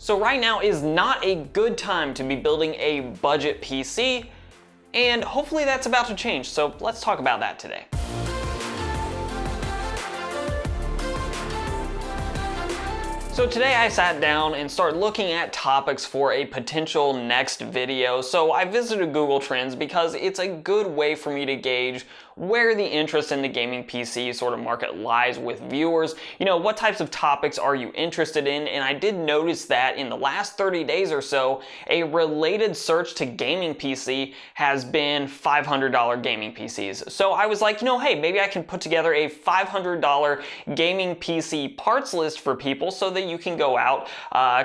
So right now is not a good time to be building a budget PC, and hopefully that's about to change, so let's talk about that today. So today I sat down and started looking at topics for a potential next video. So I visited Google Trends because it's a good way for me to gauge where the interest in the gaming PC sort of market lies with viewers. You know, what types of topics are you interested in? And I did notice that in the last 30 days or so, a related search to gaming PC has been $500 gaming PCs. So I was like, you know, hey, maybe I can put together a $500 gaming PC parts list for people so that you can go out,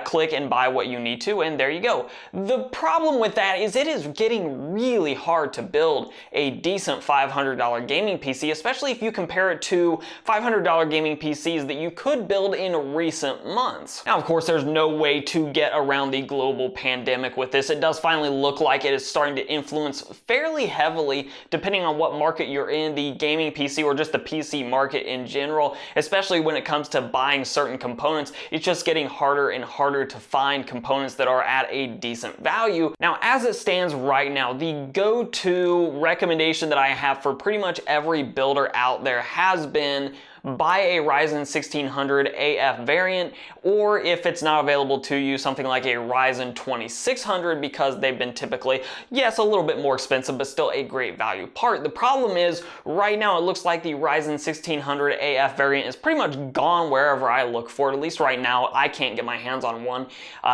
click and buy what you need to, and there you go. The problem with that is it is getting really hard to build a decent $500 gaming PC, especially if you compare it to $500 gaming PCs that you could build in recent months. Now, of course, there's no way to get around the global pandemic with this. It does finally look like it is starting to influence fairly heavily, depending on what market you're in, the gaming PC or just the PC market in general, especially when it comes to buying certain components. It's just getting harder and harder to find components that are at a decent value. Now, as it stands right now, the go-to recommendation that I have for pretty much every builder out there has been buy a Ryzen 1600 AF variant, or if it's not available to you, something like a Ryzen 2600, because they've been typically, yes, a little bit more expensive, but still a great value part. The problem is, right now it looks like the Ryzen 1600 AF variant is pretty much gone wherever I look for it. At least right now, I can't get my hands on one,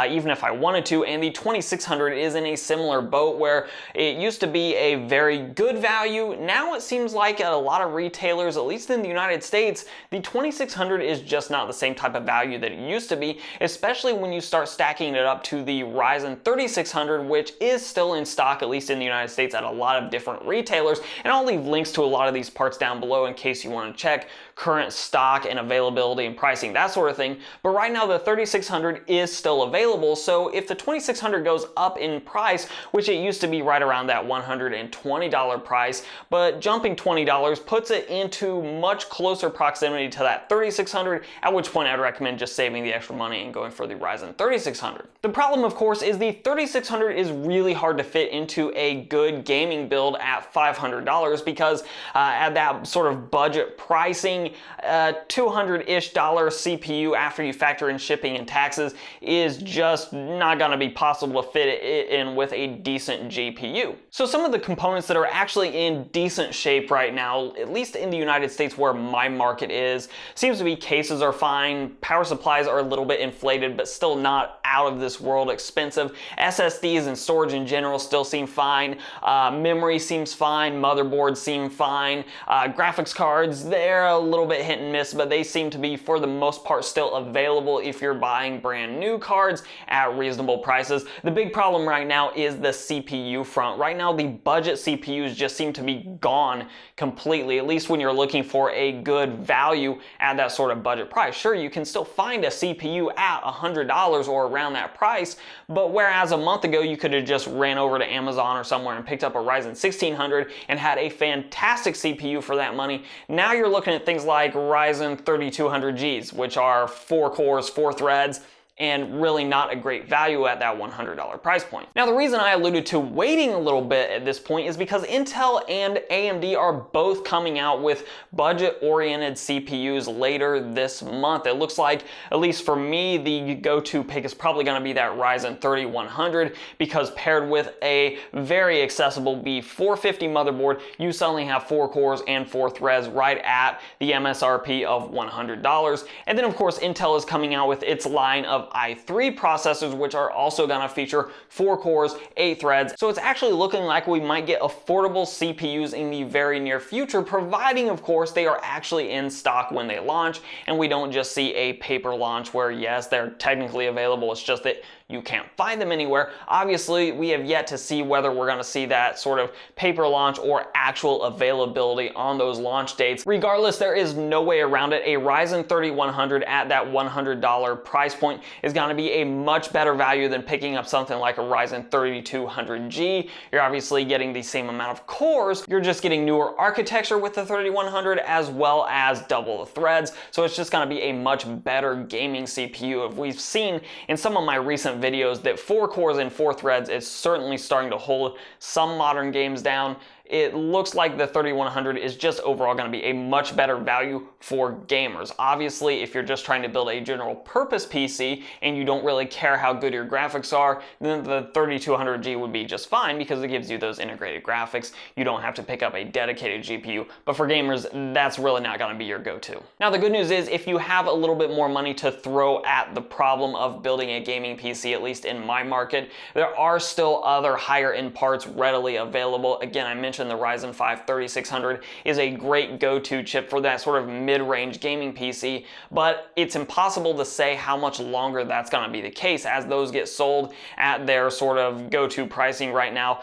even if I wanted to, and the 2600 is in a similar boat where it used to be a very good value. Now it seems like at a lot of retailers, at least in the United States, the 2600 is just not the same type of value that it used to be, especially when you start stacking it up to the Ryzen 3600, which is still in stock, at least in the United States, at a lot of different retailers. And I'll leave links to a lot of these parts down below in case you want to check current stock and availability and pricing, that sort of thing. But right now the 3600 is still available, so if the 2600 goes up in price, which it used to be right around that $120 price, but jumping $20 puts it into much closer proximity to that 3600, at which point I'd recommend just saving the extra money and going for the Ryzen 3600. The problem, of course, is the 3600 is really hard to fit into a good gaming build at $500 because at that sort of budget pricing, $200-ish CPU after you factor in shipping and taxes is just not going to be possible to fit it in with a decent GPU. So some of the components that are actually in decent shape right now, at least in the United States where my market is, seems to be cases are fine, power supplies are a little bit inflated, but still not out of this world expensive. SSDs and storage in general still seem fine. Memory seems fine. Motherboards seem fine. Graphics cards, they're a little bit hit and miss, but they seem to be, for the most part, still available if you're buying brand new cards at reasonable prices. The big problem right now is the CPU front. Right now, the budget CPUs just seem to be gone completely, at least when you're looking for a good value at that sort of budget price. Sure, you can still find a CPU at $100 or around that price, but whereas a month ago you could have just ran over to Amazon or somewhere and picked up a Ryzen 1600 and had a fantastic CPU for that money, now you're looking at things like Ryzen 3200Gs, which are 4 cores, 4 threads, and really not a great value at that $100 price point. Now, the reason I alluded to waiting a little bit at this point is because Intel and AMD are both coming out with budget-oriented CPUs later this month. It looks like, at least for me, the go-to pick is probably going to be that Ryzen 3100 because paired with a very accessible B450 motherboard, you suddenly have 4 cores and 4 threads right at the MSRP of $100. And then, of course, Intel is coming out with its line of i3 processors, which are also going to feature 4 cores, 8 threads. So it's actually looking like we might get affordable CPUs in the very near future, providing, of course, they are actually in stock when they launch, and we don't just see a paper launch where, yes, they're technically available, it's just that you can't find them anywhere. Obviously, we have yet to see whether we're going to see that sort of paper launch or actual availability on those launch dates. Regardless, there is no way around it. A Ryzen 3100 at that $100 price point is going to be a much better value than picking up something like a Ryzen 3200G. You're obviously getting the same amount of cores, you're just getting newer architecture with the 3100 as well as double the threads, so it's just going to be a much better gaming CPU. If we've seen in some of my recent videos that 4 cores and 4 threads is certainly starting to hold some modern games down, it looks like the 3100 is just overall going to be a much better value for gamers. Obviously, if you're just trying to build a general purpose PC and you don't really care how good your graphics are, then the 3200G would be just fine because it gives you those integrated graphics. You don't have to pick up a dedicated GPU, but for gamers, that's really not going to be your go-to. Now, the good news is if you have a little bit more money to throw at the problem of building a gaming PC, at least in my market, there are still other higher end parts readily available. Again, I mentioned the Ryzen 5 3600 is a great go-to chip for that sort of mid-range gaming PC, but it's impossible to say how much longer that's going to be the case. As those get sold at their sort of go-to pricing right now,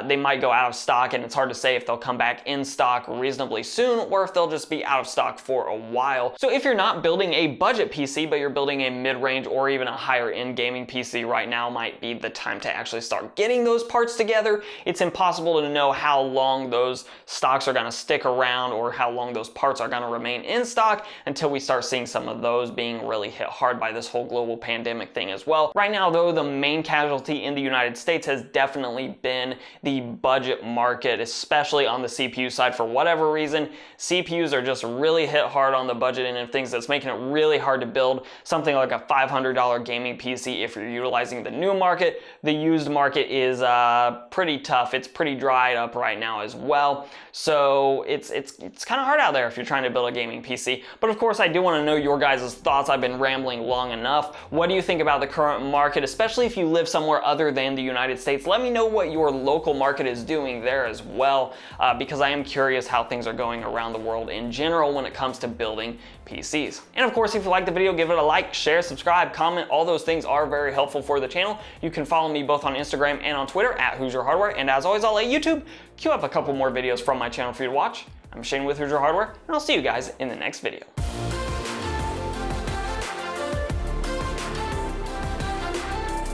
they might go out of stock, and it's hard to say if they'll come back in stock reasonably soon or if they'll just be out of stock for a while. So if you're not building a budget PC, but you're building a mid-range or even a higher-end gaming PC right now, might be the time to actually start getting those parts together. It's impossible to know how long those stocks are going to stick around or how long those parts are going to remain in stock until we start seeing some of those being really hit hard by this whole global pandemic thing as well. Right now, though, the main casualty in the United States has definitely been the budget market, especially on the CPU side. For whatever reason, CPUs are just really hit hard on the budget end of things. That's making it really hard to build something like a $500 gaming PC if you're utilizing the new market. The used market is pretty tough. It's pretty dried up right now as well. So it's kind of hard out there if you're trying to build a gaming PC. But of course, I do want to know your guys' thoughts. I've been rambling long enough. What do you think about the current market, especially if you live somewhere other than the United States? Let me know what your local market is doing there as well, because I am curious how things are going around the world in general when it comes to building PCs. And of course, if you like the video, give it a like, share, subscribe, comment. All those things are very helpful for the channel. You can follow me both on Instagram and on Twitter at Hoosier Hardware. And as always, I'll let YouTube queue up a couple more videos from my channel for you to watch. I'm Shane with Hoosier Hardware, and I'll see you guys in the next video.